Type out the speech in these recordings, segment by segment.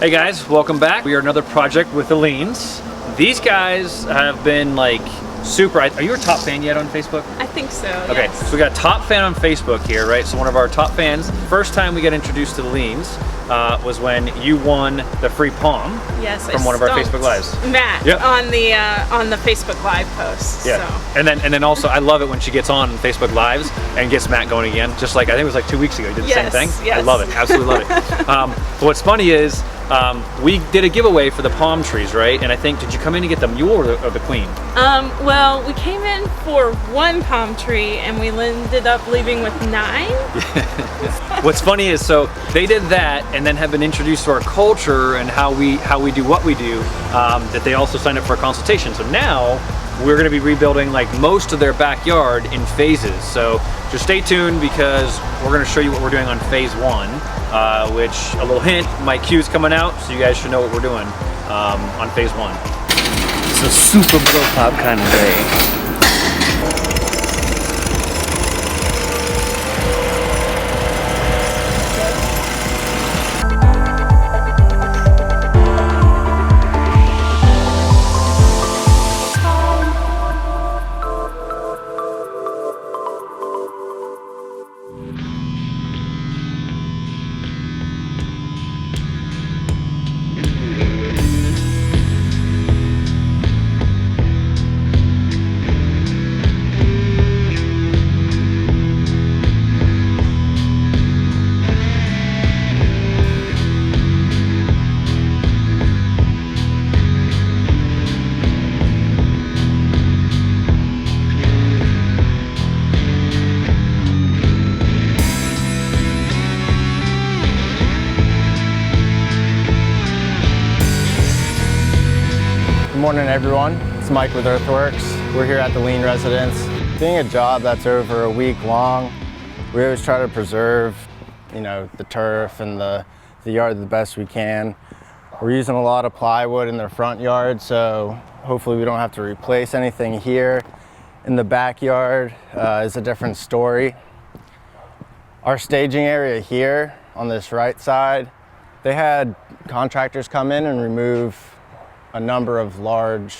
Hey guys, welcome back. We are another project with the Leans. These guys have been like super, are you a top fan yet on Facebook? I think so, Okay, yes. so we got a top fan on Facebook here, right? So one of our top fans, first time we got introduced to the Leans was when you won the free palm from one of our Facebook Lives. Matt, yep. on the Facebook Live post. Yeah, so. and then also I love it when she gets on Facebook Lives and gets Matt going again, just like I think it was like 2 weeks ago, you did the same thing. Yes. I love it, absolutely love it. But what's funny is, we did a giveaway for the palm trees, right? And I think, did you come in to get the mule or the queen? Well, we came in for one palm tree and we ended up leaving with 9. What's funny is, so they did that and then have been introduced to our culture and how we do what we do, that they also signed up for a consultation. So now we're going to be rebuilding like most of their backyard in phases. So just stay tuned because we're going to show you what we're doing on phase 1, which, a little hint, my cue's coming out, so you guys should know what we're doing on phase 1. It's a super blow pop kind of day. Good morning, everyone. It's Mike with Earthworks. We're here at the Lean residence. Being a job that's over a week long, we always try to preserve, the turf and the yard the best we can. We're using a lot of plywood in the front yard, so hopefully we don't have to replace anything here. In the backyard is a different story. Our staging area here on this right side, they had contractors come in and remove a number of large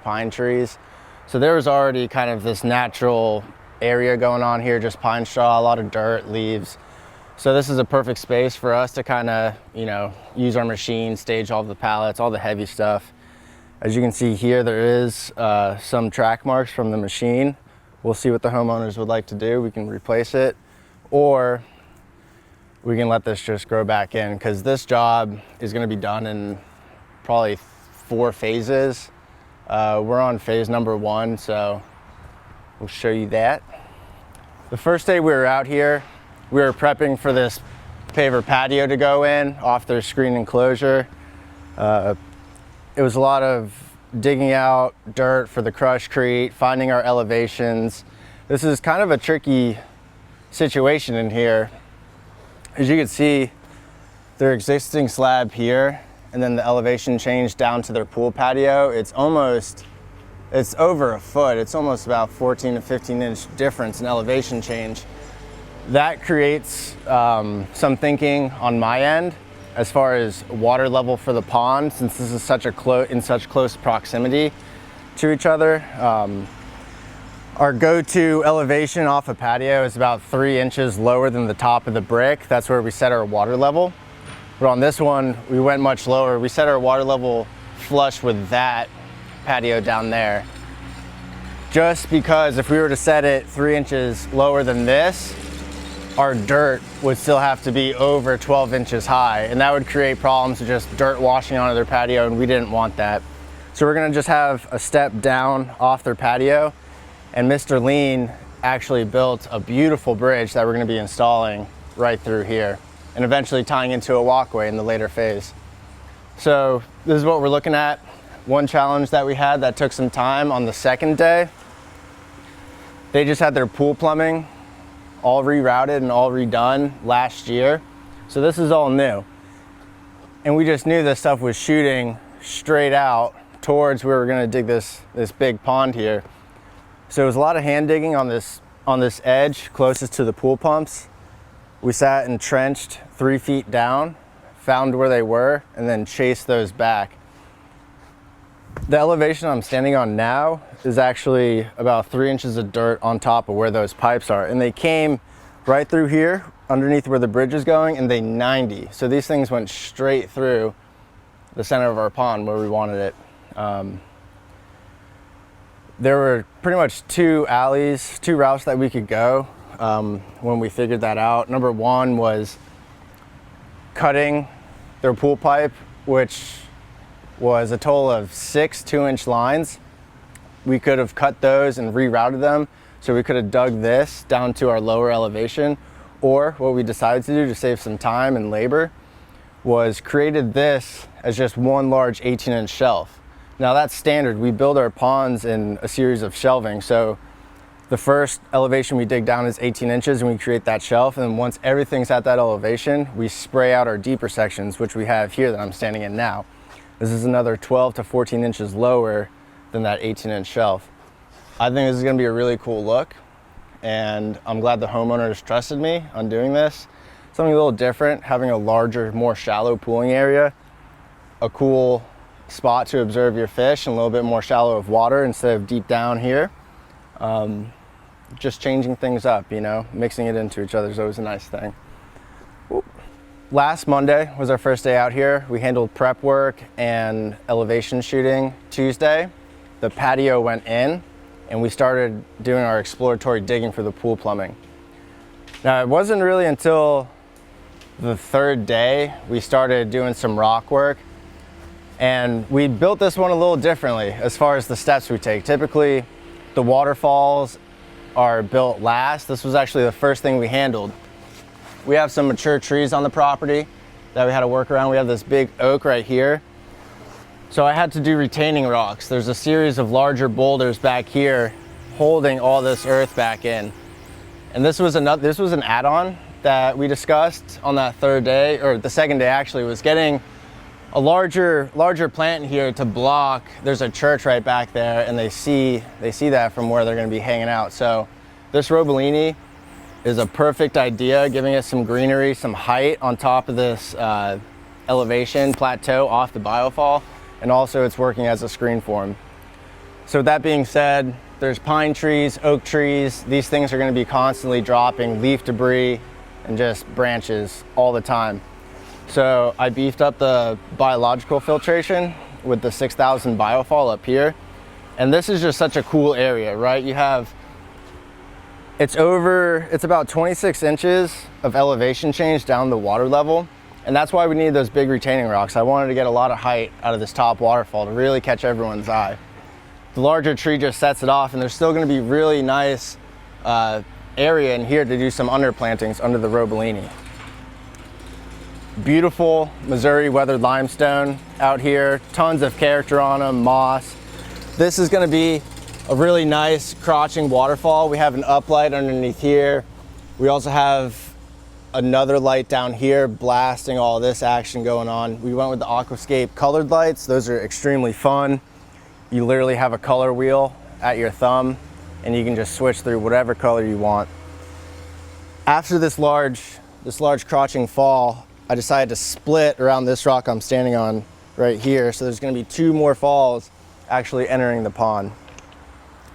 pine trees. So there was already kind of this natural area going on here, just pine straw, a lot of dirt, leaves. So this is a perfect space for us to kind of, use our machine, stage all the pallets, all the heavy stuff. As you can see here, there is some track marks from the machine. We'll see what the homeowners would like to do. We can replace it, or we can let this just grow back in, because this job is gonna be done in probably 4 phases. We're on phase number 1, so we'll show you that. The first day we were out here, we were prepping for this paver patio to go in off their screen enclosure. It was a lot of digging out dirt for the crushcrete, finding our elevations. This is kind of a tricky situation in here. As you can see, their existing slab here, and then the elevation change down to their pool patio, it's over a foot. It's almost about 14 to 15 inch difference in elevation change. That creates some thinking on my end as far as water level for the pond, since this is in such close proximity to each other. Our go-to elevation off a patio is about 3 inches lower than the top of the brick. That's where we set our water level. But on this one, we went much lower. We set our water level flush with that patio down there. Just because if we were to set it 3 inches lower than this, our dirt would still have to be over 12 inches high, and that would create problems of just dirt washing onto their patio, and we didn't want that. So we're gonna just have a step down off their patio, and Mr. Lean actually built a beautiful bridge that we're gonna be installing right through here, and eventually tying into a walkway in the later phase. So this is what we're looking at. One challenge that we had that took some time on the second day, they just had their pool plumbing all rerouted and all redone last year. So this is all new. And we just knew this stuff was shooting straight out towards where we're gonna dig this big pond here. So it was a lot of hand digging on this edge closest to the pool pumps. We sat and trenched 3 feet down, found where they were, and then chased those back. The elevation I'm standing on now is actually about 3 inches of dirt on top of where those pipes are. And they came right through here, underneath where the bridge is going, and they 90. So these things went straight through the center of our pond where we wanted it. There were pretty much two routes that we could go when we figured that out. Number one was cutting their pool pipe, which was a total of 6 2-inch lines. We could have cut those and rerouted them, so we could have dug this down to our lower elevation. Or what we decided to do to save some time and labor was created this as just one large 18-inch shelf. Now that's standard. We build our ponds in a series of shelving. So the first elevation we dig down is 18 inches and we create that shelf. And then once everything's at that elevation, we spray out our deeper sections, which we have here that I'm standing in now. This is another 12 to 14 inches lower than that 18-inch shelf. I think this is gonna be a really cool look, and I'm glad the homeowners trusted me on doing this. Something a little different, having a larger, more shallow pooling area, a cool spot to observe your fish and a little bit more shallow of water instead of deep down here. Just changing things up, you know, mixing it into each other is always a nice thing. Last Monday was our first day out here. We handled prep work and elevation shooting Tuesday. The patio went in and we started doing our exploratory digging for the pool plumbing. Now it wasn't really until the third day we started doing some rock work, and we built this one a little differently as far as the steps we take. Typically the waterfalls are built last. This was actually the first thing we handled. We have some mature trees on the property that we had to work around. We have this big oak right here. So I had to do retaining rocks. There's a series of larger boulders back here holding all this earth back in. And this was an add-on that we discussed on that third day, or the second day actually, was getting a larger plant here to block. There's a church right back there, and they see that from where they're gonna be hanging out. So this Robellini is a perfect idea, giving us some greenery, some height on top of this elevation plateau off the biofall, and also it's working as a screen form. So with that being said, there's pine trees, oak trees. These things are gonna be constantly dropping leaf debris and just branches all the time. So I beefed up the biological filtration with the 6,000 biofall up here. And this is just such a cool area, right? It's about 26 inches of elevation change down the water level. And that's why we need those big retaining rocks. I wanted to get a lot of height out of this top waterfall to really catch everyone's eye. The larger tree just sets it off, and there's still gonna be really nice area in here to do some underplantings under the Robellini. Beautiful Missouri weathered limestone out here, tons of character on them, moss. This is gonna be a really nice crotching waterfall. We have an uplight underneath here. We also have another light down here blasting all this action going on. We went with the Aquascape colored lights. Those are extremely fun. You literally have a color wheel at your thumb and you can just switch through whatever color you want. After this large crotching fall, I decided to split around this rock I'm standing on right here. So there's gonna be 2 more falls actually entering the pond.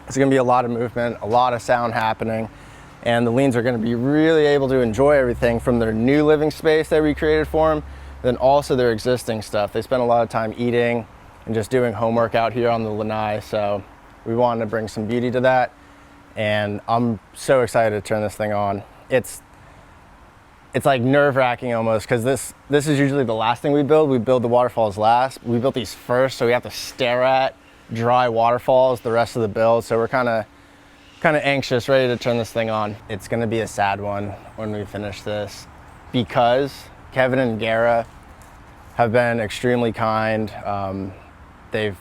It's gonna be a lot of movement, a lot of sound happening, and the Leans are gonna be really able to enjoy everything from their new living space that we created for them, then also their existing stuff. They spend a lot of time eating and just doing homework out here on the lanai, so we wanted to bring some beauty to that, and I'm so excited to turn this thing on. It's like nerve-wracking almost, because this is usually the last thing we build. We build the waterfalls last. We built these first, so we have to stare at dry waterfalls the rest of the build, so we're kind of anxious, ready to turn this thing on. It's gonna be a sad one when we finish this, because Kevin and Gara have been extremely kind. They've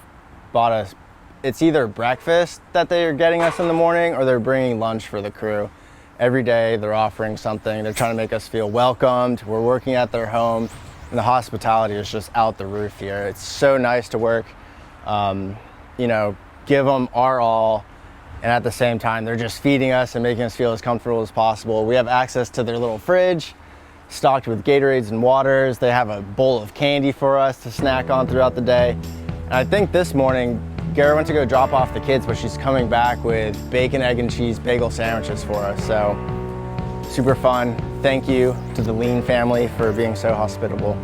bought us, it's either breakfast that they're getting us in the morning or they're bringing lunch for the crew. Every day they're offering something. They're trying to make us feel welcomed. We're working at their home, and the hospitality is just out the roof here. It's so nice to work, you know, give them our all, and at the same time they're just feeding us and making us feel as comfortable as possible. We have access to their little fridge stocked with Gatorades and waters. They have a bowl of candy for us to snack on throughout the day. And I think this morning, Garrett went to go drop off the kids, but she's coming back with bacon, egg, and cheese bagel sandwiches for us. So super fun. Thank you to the Lean family for being so hospitable.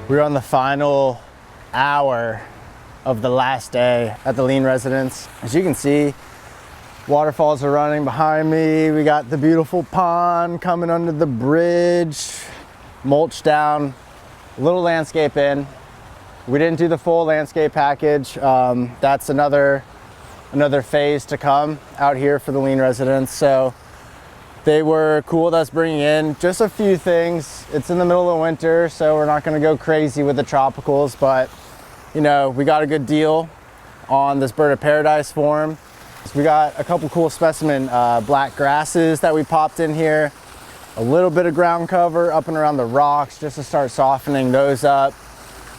We're on the final hour of the last day at the Lean residence. As you can see, waterfalls are running behind me. We got the beautiful pond coming under the bridge, mulch down, a little landscape in. We didn't do the full landscape package. That's another phase to come out here for the Lean residence. So they were cool with us bringing in just a few things. It's in the middle of winter, so we're not gonna go crazy with the tropicals, but you know, we got a good deal on this bird of paradise form. So we got a couple cool specimen black grasses that we popped in here, a little bit of ground cover up and around the rocks just to start softening those up.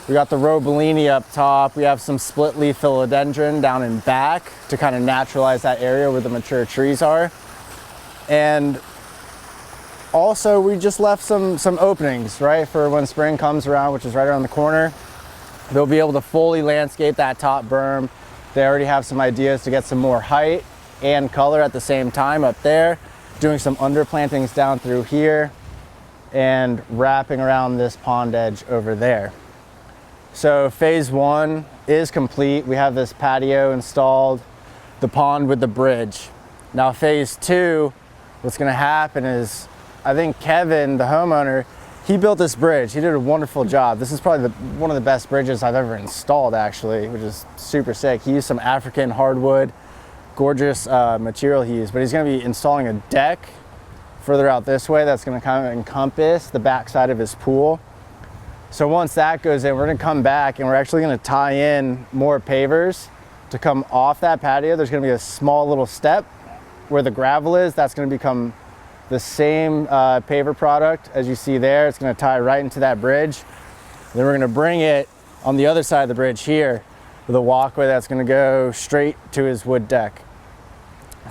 We got the Robellini up top. We have some split leaf philodendron down in back to kind of naturalize that area where the mature trees are. And also we just left some openings, right, for when spring comes around, which is right around the corner. They'll be able to fully landscape that top berm. They already have some ideas to get some more height and color at the same time up there, doing some underplantings down through here and wrapping around this pond edge over there. So phase one is complete. We have this patio installed, the pond with the bridge. Now phase two, what's gonna happen is, I think Kevin, the homeowner, he built this bridge. He did a wonderful job. This is probably one of the best bridges I've ever installed, actually, which is super sick. He used some African hardwood, gorgeous material he used, but he's gonna be installing a deck further out this way that's gonna kind of encompass the backside of his pool. So once that goes in, we're gonna come back and we're actually gonna tie in more pavers to come off that patio. There's gonna be a small little step where the gravel is. That's gonna become the same paver product as you see there. It's gonna tie right into that bridge. Then we're gonna bring it on the other side of the bridge here with a walkway that's gonna go straight to his wood deck.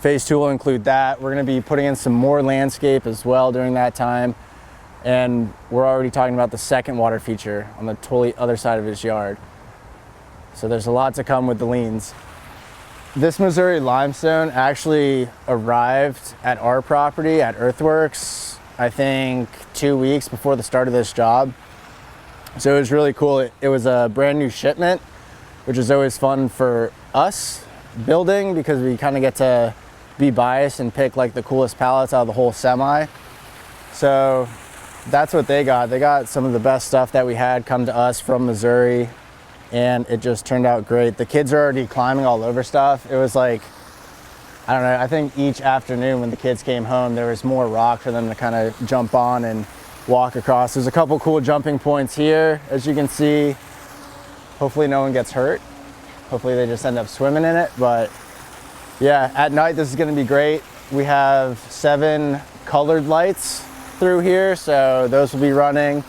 Phase two will include that. We're gonna be putting in some more landscape as well during that time. And we're already talking about the second water feature on the totally other side of his yard. So there's a lot to come with the Leans. This Missouri limestone actually arrived at our property at Earthworks, I think 2 weeks before the start of this job. So it was really cool. It was a brand new shipment, which is always fun for us building because we kind of get to be biased and pick like the coolest pallets out of the whole semi. So that's what they got. They got some of the best stuff that we had come to us from Missouri, and it just turned out great. The kids are already climbing all over stuff. It was like, I don't know, I think each afternoon when the kids came home, there was more rock for them to kind of jump on and walk across. There's a couple cool jumping points here, as you can see. Hopefully no one gets hurt. Hopefully they just end up swimming in it. But yeah, at night this is gonna be great. We have 7 colored lights through here, so those will be running.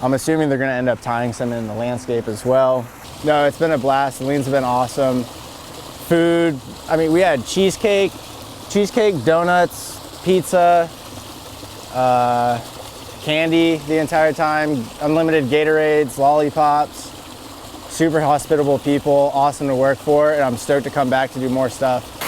I'm assuming they're gonna end up tying some in the landscape as well. No, it's been a blast. The Leans have been awesome. Food, I mean, we had cheesecake, donuts, pizza, candy the entire time, unlimited Gatorades, lollipops. Super hospitable people, awesome to work for, and I'm stoked to come back to do more stuff.